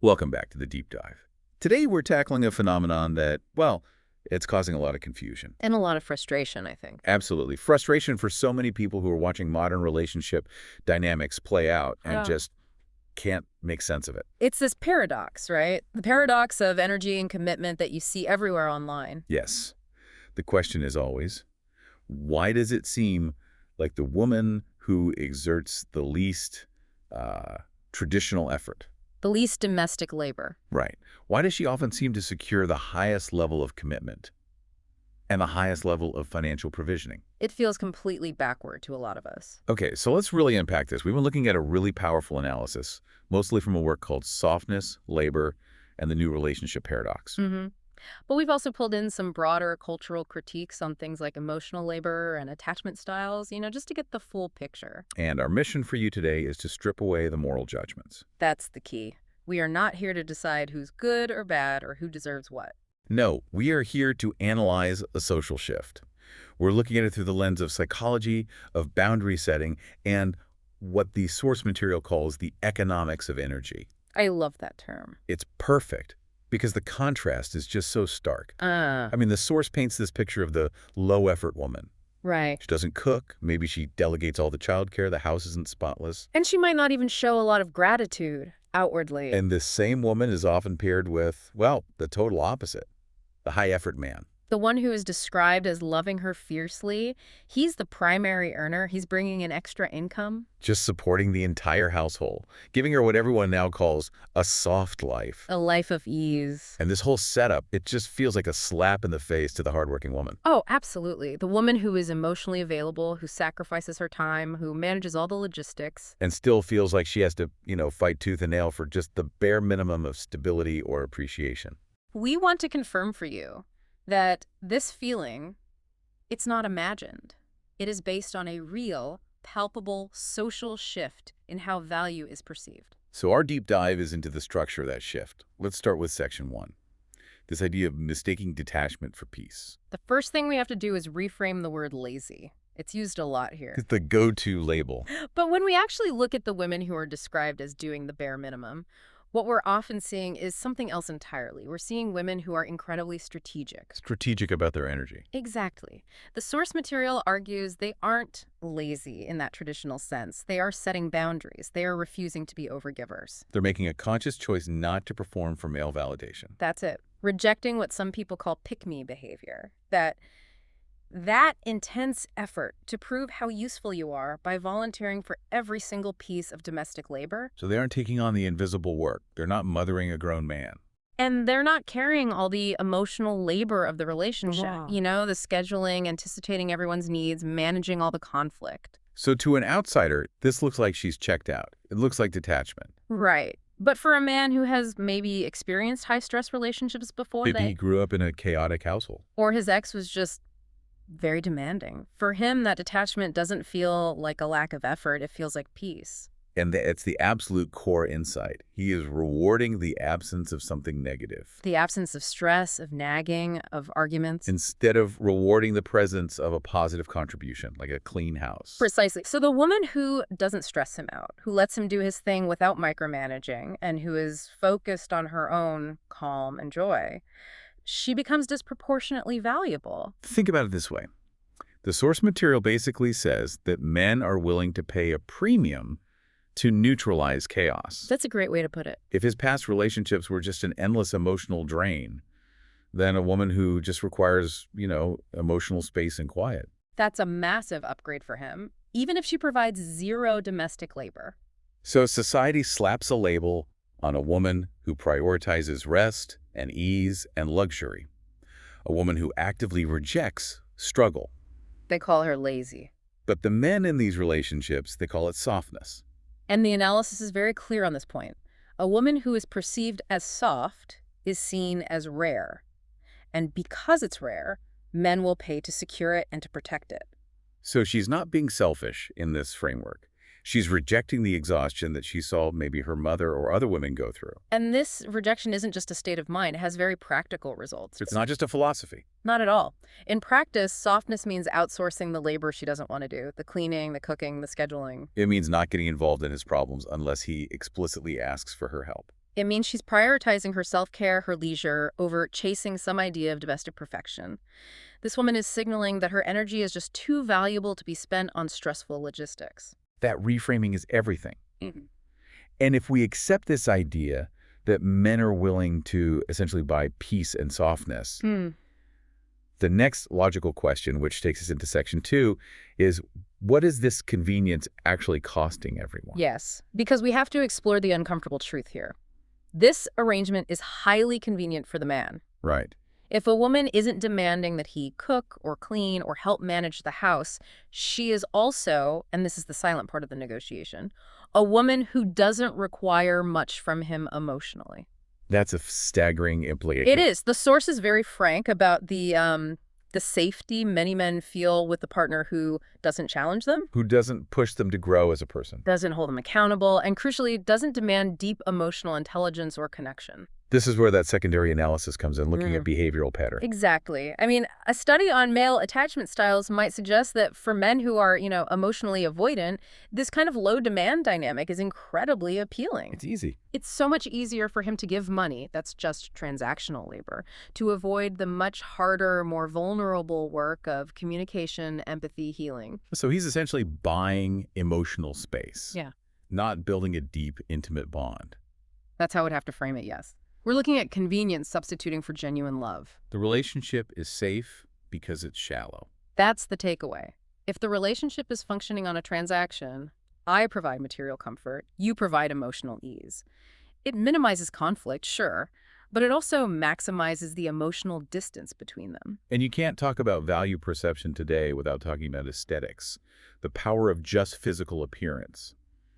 Welcome back to the Deep Dive. Today we're tackling a phenomenon that, well, it's causing a lot of confusion. And a lot of frustration, I think. Absolutely. Frustration for so many people who are watching modern relationship dynamics play out and Yeah. just can't make sense of it. It's this paradox, right? The paradox of energy and commitment that you see everywhere online. Yes. The question is always, why does it seem like the woman who exerts the least traditional effort? The least domestic labor. Right. Why does she often seem to secure the highest level of commitment and the highest level of financial provisioning? It feels completely backward to a lot of us. Okay, so let's really unpack this. We've been looking at a really powerful analysis, mostly from a work called Softness, Labor, and the New Relationship Paradox. But we've also pulled in some broader cultural critiques on things like emotional labor and attachment styles, just to get the full picture. And our mission for you today is to strip away the moral judgments. That's the key. We are not here to decide who's good or bad or who deserves what. No, we are here to analyze a social shift. We're looking at it through the lens of psychology, of boundary setting, and what the source material calls the economics of energy. I love that term. It's perfect because the contrast is just so stark. I mean, the source paints this picture of the low-effort woman. Right. She doesn't cook. Maybe she delegates all the childcare. The house isn't spotless. And she might not even show a lot of gratitude outwardly. And this same woman is often paired with, well, the total opposite, the high-effort man. The one who is described as loving her fiercely, he's the primary earner. He's bringing in extra income. Just supporting the entire household, giving her what everyone now calls a soft life. A life of ease. And this whole setup, it just feels like a slap in the face to the hardworking woman. Oh, absolutely. The woman who is emotionally available, who sacrifices her time, who manages all the logistics. And still feels like she has to, fight tooth and nail for just the bare minimum of stability or appreciation. We want to confirm for you that this feeling, it's not imagined. It is based on a real, palpable social shift in how value is perceived. So our deep dive is into the structure of that shift. Let's start with section 1. This idea of mistaking detachment for peace. The first thing we have to do is reframe the word lazy. It's used a lot here. It's the go-to label. But when we actually look at the women who are described as doing the bare minimum, what we're often seeing is something else entirely. We're seeing women who are incredibly strategic. Strategic about their energy. Exactly. The source material argues they aren't lazy in that traditional sense. They are setting boundaries. They are refusing to be overgivers. They're making a conscious choice not to perform for male validation. That's it. Rejecting what some people call pick-me behavior. That intense effort to prove how useful you are by volunteering for every single piece of domestic labor. So they aren't taking on the invisible work. They're not mothering a grown man. And they're not carrying all the emotional labor of the relationship. Wow. The scheduling, anticipating everyone's needs, managing all the conflict. So to an outsider, this looks like she's checked out. It looks like detachment. Right. But for a man who has maybe experienced high-stress relationships before, Maybe he grew up in a chaotic household. or his ex was just very demanding. For him, that detachment doesn't feel like a lack of effort. It feels like peace. And it's the absolute core insight. He is rewarding the absence of something negative, The absence of stress, of nagging, of arguments. instead of rewarding the presence of a positive contribution, like a clean house. Precisely. So the woman who doesn't stress him out, who lets him do his thing without micromanaging, and who is focused on her own calm and joy, she becomes disproportionately valuable. Think about it this way. The source material basically says that men are willing to pay a premium to neutralize chaos. That's a great way to put it. If his past relationships were just an endless emotional drain, then a woman who just requires, emotional space and quiet. That's a massive upgrade for him, even if she provides zero domestic labor. So society slaps a label on a woman who prioritizes rest and ease and luxury, a woman who actively rejects struggle. They call her lazy. But the men in these relationships, they call it softness. And the analysis is very clear on this point. A woman who is perceived as soft is seen as rare. And because it's rare, men will pay to secure it and to protect it. So she's not being selfish in this framework. She's rejecting the exhaustion that she saw maybe her mother or other women go through. And this rejection isn't just a state of mind. It has very practical results. It's not just a philosophy. Not at all. In practice, softness means outsourcing the labor she doesn't want to do, the cleaning, the cooking, the scheduling. It means not getting involved in his problems unless he explicitly asks for her help. It means she's prioritizing her self-care, her leisure, over chasing some idea of domestic perfection. This woman is signaling that her energy is just too valuable to be spent on stressful logistics. That reframing is everything. Mhm. And if we accept this idea that men are willing to essentially buy peace and softness, Hmm. the next logical question, which takes us into section 2, is what is this convenience actually costing everyone? Yes, because we have to explore the uncomfortable truth here. This arrangement is highly convenient for the man. Right. If a woman isn't demanding that he cook or clean or help manage the house, she is also, and this is the silent part of the negotiation, a woman who doesn't require much from him emotionally. That's a staggering It implication. is. The source is very frank about the safety many men feel with the partner who doesn't challenge them, Who doesn't push them to grow as a person. doesn't hold them accountable, and crucially, doesn't demand deep emotional intelligence or connection. This is where that secondary analysis comes in, looking at behavioral patterns. Exactly. I mean, a study on male attachment styles might suggest that for men who are, emotionally avoidant, this kind of low demand dynamic is incredibly appealing. It's easy. It's so much easier for him to give money, that's just transactional labor, to avoid the much harder, more vulnerable work of communication, empathy, healing. So he's essentially buying emotional space, Yeah. not building a deep, intimate bond. That's how I would have to frame it, yes. We're looking at convenience substituting for genuine love. The relationship is safe because it's shallow. That's the takeaway. If the relationship is functioning on a transaction, I provide material comfort, you provide emotional ease. It minimizes conflict, sure, but it also maximizes the emotional distance between them. And you can't talk about value perception today without talking about aesthetics, the power of just physical appearance.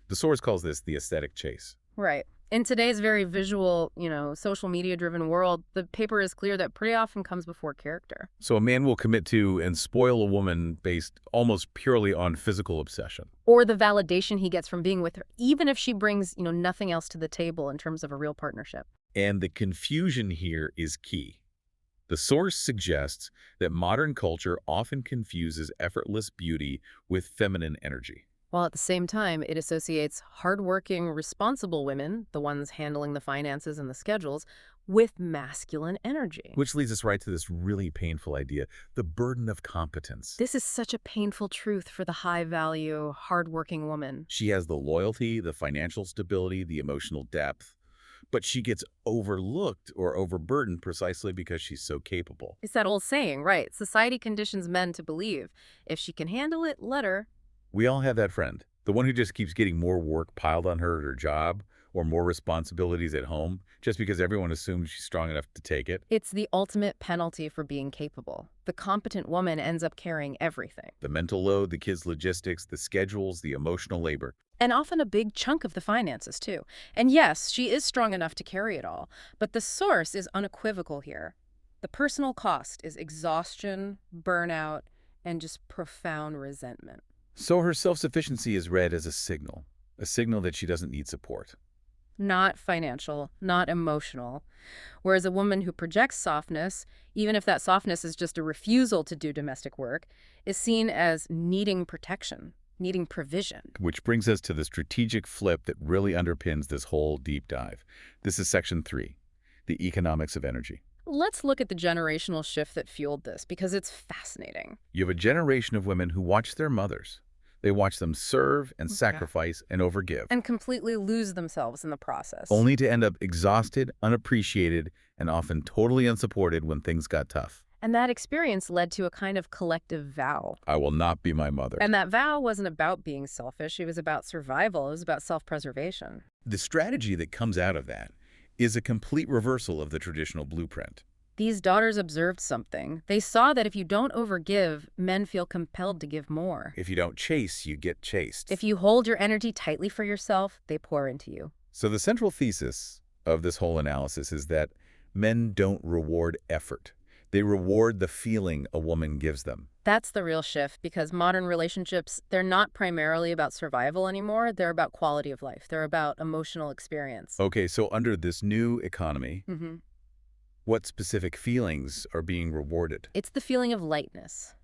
The source calls this the aesthetic chase. Right. In today's very visual, social media-driven world, the paper is clear that pretty often comes before character. So a man will commit to and spoil a woman based almost purely on physical obsession. Or the validation he gets from being with her, even if she brings, nothing else to the table in terms of a real partnership. And the confusion here is key. The source suggests that modern culture often confuses effortless beauty with feminine energy. While at the same time, it associates hardworking, responsible women, the ones handling the finances and the schedules, with masculine energy. Which leads us right to this really painful idea, the burden of competence. This is such a painful truth for the high-value, hardworking woman. She has the loyalty, the financial stability, the emotional depth, but she gets overlooked or overburdened precisely because she's so capable. It's that old saying, right? Society conditions men to believe, if she can handle it, let her. We all have that friend, the one who just keeps getting more work piled on her at her job or more responsibilities at home just because everyone assumes she's strong enough to take it. It's the ultimate penalty for being capable. The competent woman ends up carrying everything. The mental load, the kids' logistics, the schedules, the emotional labor. And often a big chunk of the finances, too. And yes, she is strong enough to carry it all, but the source is unequivocal here. The personal cost is exhaustion, burnout, and just profound resentment. So her self-sufficiency is read as a signal that she doesn't need support. Not financial, not emotional. Whereas a woman who projects softness, even if that softness is just a refusal to do domestic work, is seen as needing protection, needing provision. Which brings us to the strategic flip that really underpins this whole deep dive. This is section 3, the economics of energy. Let's look at the generational shift that fueled this, because it's fascinating. You have a generation of women who watch their mothers. They watch them serve and sacrifice and overgive. And completely lose themselves in the process. Only to end up exhausted, unappreciated, and often totally unsupported when things got tough. And that experience led to a kind of collective vow. I will not be my mother. And that vow wasn't about being selfish. It was about survival. It was about self-preservation. The strategy that comes out of that is a complete reversal of the traditional blueprint. These daughters observed something. They saw that if you don't overgive, men feel compelled to give more. If you don't chase, you get chased. If you hold your energy tightly for yourself, they pour into you. So the central thesis of this whole analysis is that men don't reward effort. They reward the feeling a woman gives them. That's the real shift, because modern relationships, they're not primarily about survival anymore. They're about quality of life. They're about emotional experience. Okay, so under this new economy, Mm-hmm. what specific feelings are being rewarded? It's the feeling of lightness,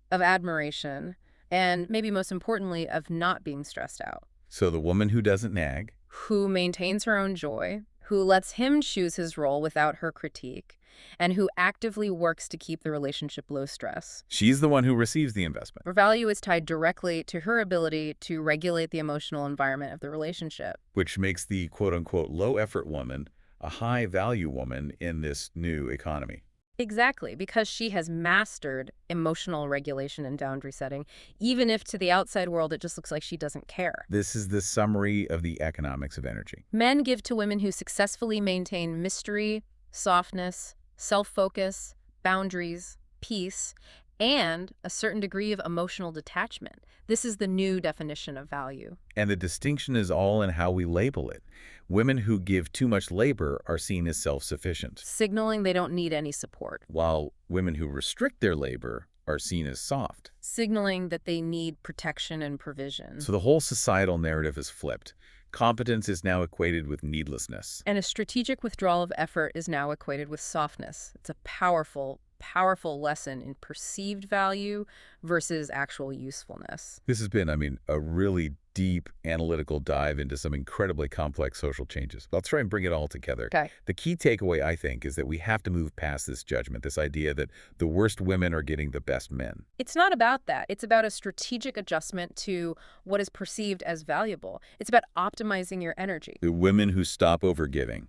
of admiration, and maybe most importantly, of not being stressed out. So the woman who doesn't nag, Who maintains her own joy, who lets him choose his role without her critique, and who actively works to keep the relationship low stress. She's the one who receives the investment, Her value is tied directly to her ability to regulate the emotional environment of the relationship. which makes the quote-unquote low-effort woman a high-value woman in this new economy. Exactly, because she has mastered emotional regulation and boundary setting, even if to the outside world it just looks like she doesn't care. This is the summary of the economics of energy. Men give to women who successfully maintain mystery, softness, self-focus, boundaries, peace, and a certain degree of emotional detachment. This is the new definition of value. And the distinction is all in how we label it. Women who give too much labor are seen as self-sufficient, Signaling they don't need any support. while women who restrict their labor are seen as soft. Signaling that they need protection and provision. So the whole societal narrative is flipped. Competence is now equated with needlessness. And a strategic withdrawal of effort is now equated with softness. It's a powerful, powerful lesson in perceived value versus actual usefulness. This has been, a really deep analytical dive into some incredibly complex social changes. I'll try and bring it all together. Okay. The key takeaway, I think, is that we have to move past this judgment, this idea that the worst women are getting the best men. It's not about that. It's about a strategic adjustment to what is perceived as valuable. It's about optimizing your energy. The women who stop overgiving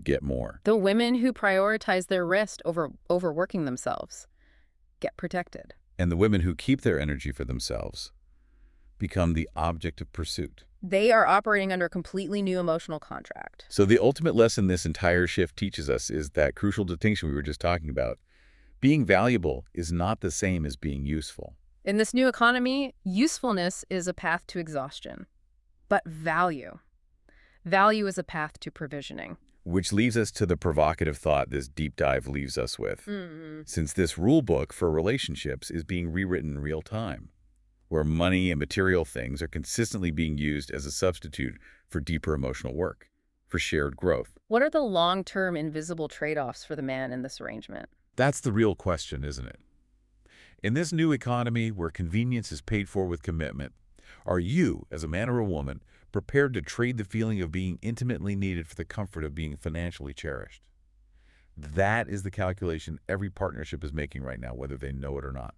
get more. The women who prioritize their rest over overworking themselves get protected. And the women who keep their energy for themselves become the object of pursuit. They are operating under a completely new emotional contract. So the ultimate lesson this entire shift teaches us is that crucial distinction we were just talking about. Being valuable is not the same as being useful. In this new economy, usefulness is a path to exhaustion. But value is a path to provisioning. Which leads us to the provocative thought this deep dive leaves us with. Since this rule book for relationships is being rewritten in real time, where money and material things are consistently being used as a substitute for deeper emotional work, for shared growth. What are the long-term invisible trade-offs for the man in this arrangement? That's the real question, isn't it? In this new economy where convenience is paid for with commitment, are you, as a man or a woman, prepared to trade the feeling of being intimately needed for the comfort of being financially cherished? That is the calculation every partnership is making right now, whether they know it or not.